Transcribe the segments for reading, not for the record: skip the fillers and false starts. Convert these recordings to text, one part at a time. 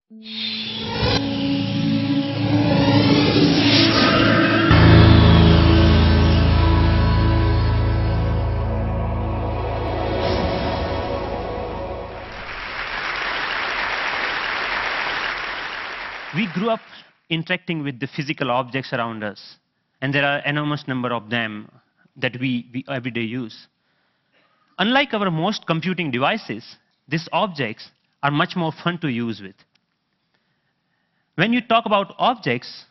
We grew up interacting with the physical objects around us, and there are enormous number of them that we every day use. Unlike our most computing devices, these objects are much more fun to use with. When you talk about objects,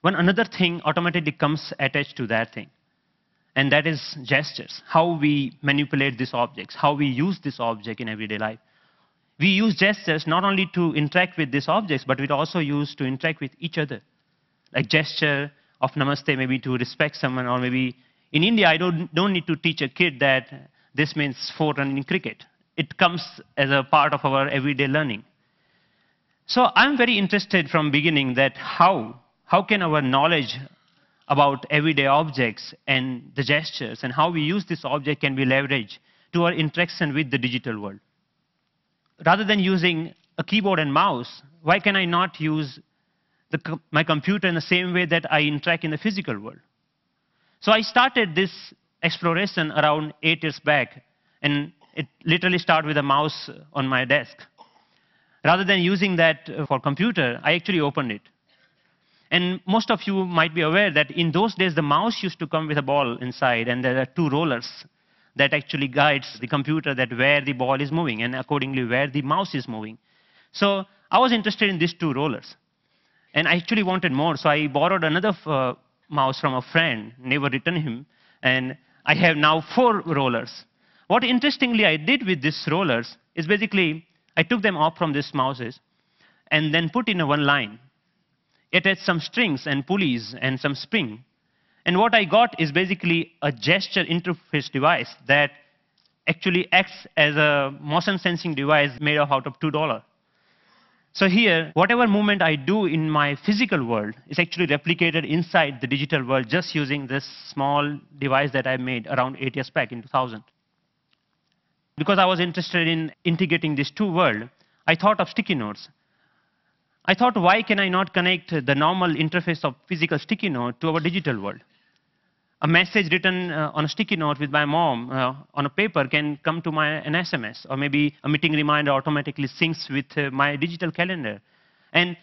one another thing automatically comes attached to that thing, and that is gestures, how we manipulate these objects, how we use this object in everyday life. We use gestures not only to interact with these objects, but we also use to interact with each other. Like gesture of namaste, maybe to respect someone, or maybe in India, I don't need to teach a kid that this means 4 runs in cricket. It comes as a part of our everyday learning. So I'm very interested from beginning that how can our knowledge about everyday objects and the gestures and how we use this object can be leveraged to our interaction with the digital world. Rather than using a keyboard and mouse, why can I not use my computer in the same way that I interact in the physical world? So I started this exploration around 8 years back, and it literally started with a mouse on my desk. Rather than using that for computer, I actually opened it. And most of you might be aware that in those days, the mouse used to come with a ball inside, and there are 2 rollers that actually guides the computer that where the ball is moving and accordingly where the mouse is moving. So I was interested in these 2 rollers. And I actually wanted more, so I borrowed another mouse from a friend, never returned him, and I have now 4 rollers. What interestingly I did with these rollers is basically I took them off from these mouses and then put in a one line. It had some strings and pulleys and some spring. And what I got is basically a gesture interface device that actually acts as a motion sensing device made out of $2. So here, whatever movement I do in my physical world is actually replicated inside the digital world just using this small device that I made around 8 years back in 2000. Because I was interested in integrating these 2 worlds, I thought of sticky notes. I thought, why can I not connect the normal interface of physical sticky note to our digital world? A message written on a sticky note with my mom on a paper can come to an SMS, or maybe a meeting reminder automatically syncs with my digital calendar. And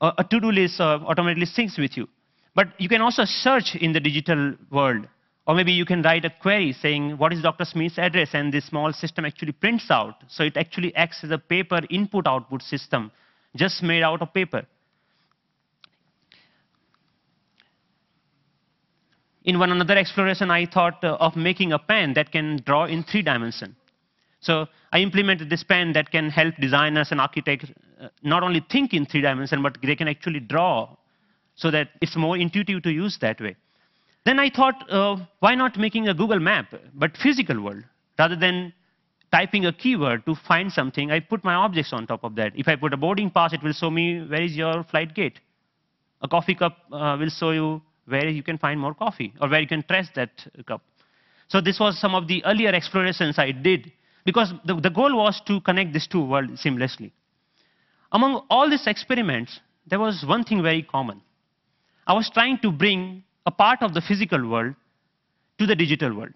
a to-do list automatically syncs with you. But you can also search in the digital world, or maybe you can write a query saying, what is Dr. Smith's address? And this small system actually prints out. So it actually acts as a paper input-output system, just made out of paper. In one another exploration, I thought of making a pen that can draw in 3 dimensions. So I implemented this pen that can help designers and architects not only think in 3 dimensions, but they can actually draw so that it's more intuitive to use that way. Then I thought, why not making a Google map, but physical world? Rather than typing a keyword to find something, I put my objects on top of that. If I put a boarding pass, it will show me where is your flight gate. A coffee cup will show you where you can find more coffee, or where you can trace that cup. So this was some of the earlier explorations I did, because the goal was to connect these 2 worlds seamlessly. Among all these experiments, there was one thing very common. I was trying to bring a part of the physical world to the digital world.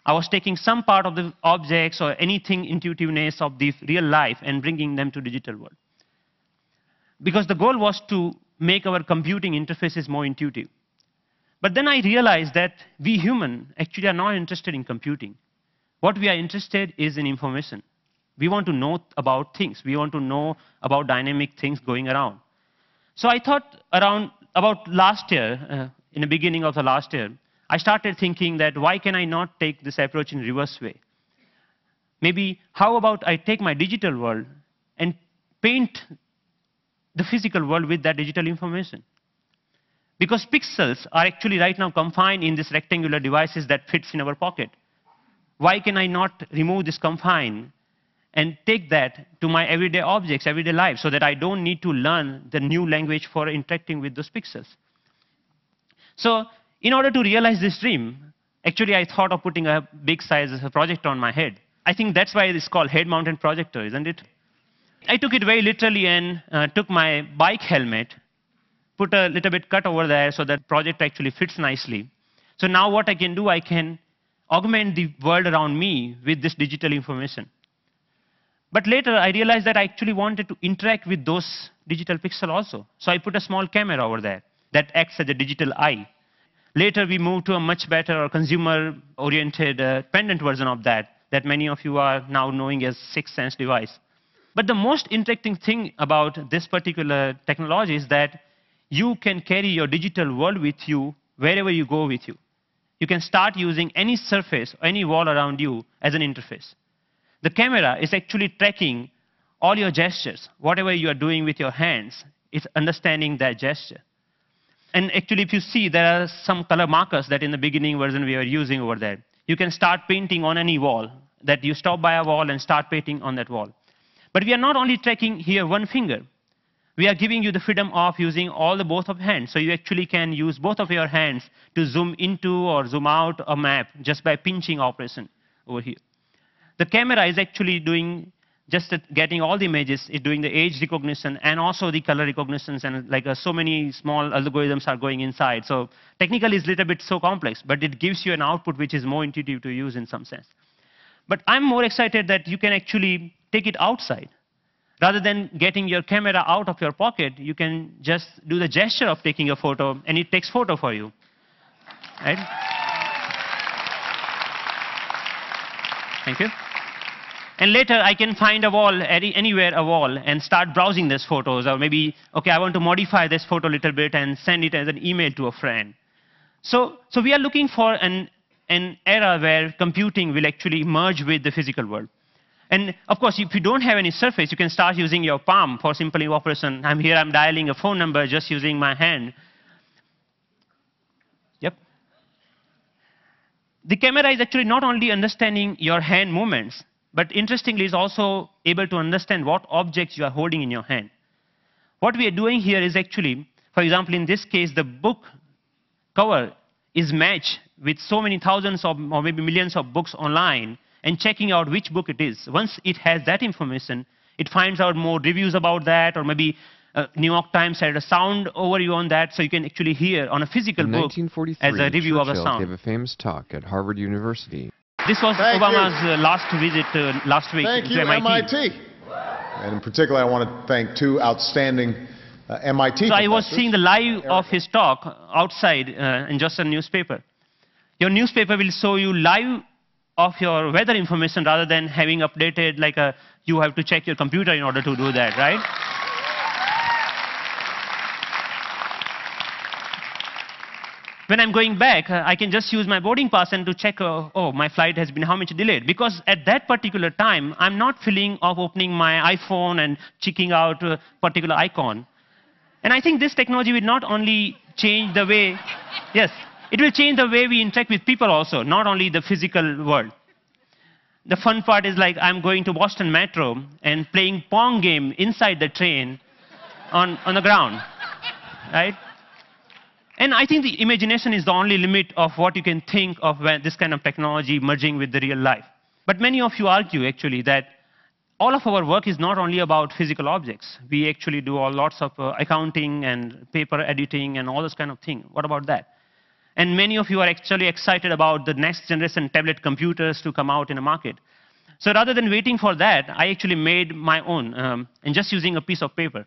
I was taking some part of the objects or anything intuitiveness of the real life and bringing them to digital world. Because the goal was to make our computing interfaces more intuitive. But then I realized that we humans actually are not interested in computing. What we are interested is in information. We want to know about things. We want to know about dynamic things going around. So I thought about last year, in the beginning of the last year, I started thinking that why can I not take this approach in reverse way? Maybe how about I take my digital world and paint the physical world with that digital information? Because pixels are actually right now confined in these rectangular devices that fits in our pocket. Why can I not remove this confine and take that to my everyday objects, everyday life, so that I don't need to learn the new language for interacting with those pixels? So in order to realize this dream, actually I thought of putting a big size projector on my head. I think that's why it's called head-mounted projector, isn't it? I took it very literally and took my bike helmet, put a little bit cut over there so that project actually fits nicely. So now what I can do, I can augment the world around me with this digital information. But later I realized that I actually wanted to interact with those digital pixels also. So I put a small camera over there that acts as a digital eye. Later we moved to a much better or consumer-oriented pendant version of that many of you are now knowing as Sixth Sense device. But the most interesting thing about this particular technology is that you can carry your digital world with you wherever you go with you. You can start using any surface, any wall around you as an interface. The camera is actually tracking all your gestures. Whatever you are doing with your hands, it's understanding that gesture. And actually, if you see, there are some color markers that in the beginning version we were using over there. You can start painting on any wall, that you stop by a wall and start painting on that wall. But we are not only tracking here one finger. We are giving you the freedom of using all the both of hands. So you actually can use both of your hands to zoom into or zoom out a map just by pinching operation over here. The camera is actually doing just getting all the images, it's doing the age recognition and also the color recognitions, and like so many small algorithms are going inside. So technically it's a little bit so complex, but it gives you an output which is more intuitive to use in some sense. But I'm more excited that you can actually take it outside. Rather than getting your camera out of your pocket, you can just do the gesture of taking a photo and it takes photo for you. Right? Thank you. And later, I can find a wall, anywhere a wall, and start browsing these photos. Or maybe, okay, I want to modify this photo a little bit and send it as an email to a friend. So we are looking for an era where computing will actually merge with the physical world. And of course, if you don't have any surface, you can start using your palm for simple operation. I'm here, I'm dialing a phone number just using my hand. Yep. The camera is actually not only understanding your hand movements, but interestingly, is also able to understand what objects you are holding in your hand. What we are doing here is actually, for example, in this case, the book cover is matched with so many thousands of, or maybe millions of books online, and checking out which book it is. Once it has that information, it finds out more reviews about that, or maybe New York Times had a sound overview on that, so you can actually hear on a physical book as a review of a sound. Gave a famous talk at Harvard University. This was Obama's last visit last week to MIT. And in particular, I want to thank two outstanding MIT So professors. I was seeing the live of his talk outside in just a newspaper. Your newspaper will show you live of your weather information rather than having updated like you have to check your computer in order to do that, right? When I'm going back, I can just use my boarding pass and to check, oh, my flight has been how much delayed. Because at that particular time, I'm not feeling of opening my iPhone and checking out a particular icon. And I think this technology will not only change the way, yes, it will change the way we interact with people also, not only the physical world. The fun part is like I'm going to Boston Metro and playing Pong game inside the train on the ground, right? And I think the imagination is the only limit of what you can think of when this kind of technology merging with the real life. But many of you argue, actually, that all of our work is not only about physical objects. We actually do lots of accounting and paper editing and all this kind of thing. What about that? And many of you are actually excited about the next generation tablet computers to come out in the market. So rather than waiting for that, I actually made my own and just using a piece of paper.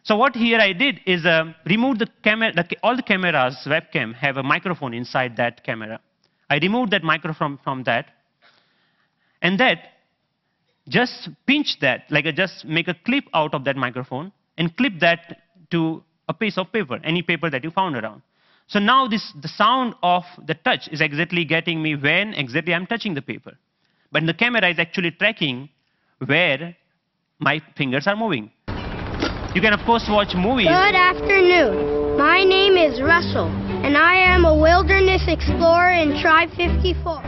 So what here I did is remove the camera. All the cameras, webcam, have a microphone inside that camera. I removed that microphone from that, and that just pinch that, like just make a clip out of that microphone and clip that to a piece of paper, any paper that you found around. So now the sound of the touch is exactly getting me when exactly I'm touching the paper. But the camera is actually tracking where my fingers are moving. You can, of course, watch movies. Good afternoon. My name is Russell, and I am a wilderness explorer in Tribe 54.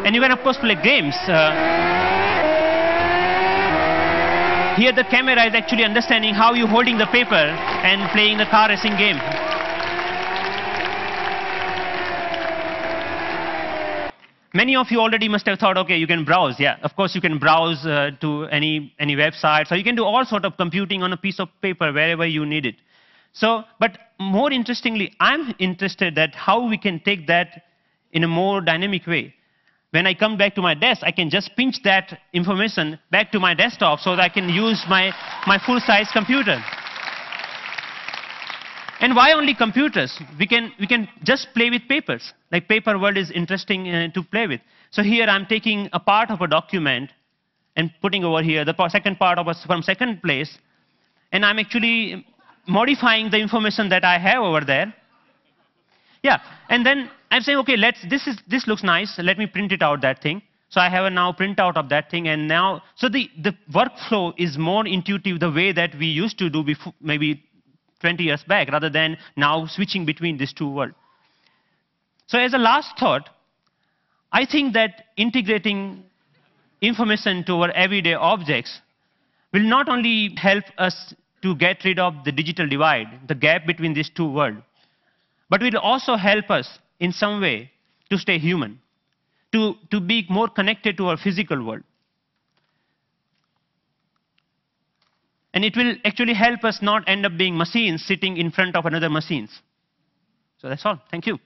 And you can, of course, play games. Here the camera is actually understanding how you're holding the paper and playing the car racing game. Many of you already must have thought, okay, you can browse. Yeah, of course you can browse to any website. So you can do all sort of computing on a piece of paper wherever you need it. So, but more interestingly, I'm interested that how we can take that in a more dynamic way. When I come back to my desk, I can just pinch that information back to my desktop so that I can use my full-size computer. And why only computers? We can just play with papers. Like paper world is interesting to play with. So here I'm taking a part of a document and putting over here the second part of from second place, and I'm actually modifying the information that I have over there. Yeah, and then I'm saying, okay, this looks nice. Let me print it out, that thing. So I have a now printout of that thing, and now, so the workflow is more intuitive the way that we used to do before, maybe 20 years back, rather than now switching between these two worlds. So as a last thought, I think that integrating information to our everyday objects will not only help us to get rid of the digital divide, the gap between these two worlds, but will also help us in some way to stay human, to be more connected to our physical world. And it will actually help us not end up being machines sitting in front of another machines. So that's all. Thank you.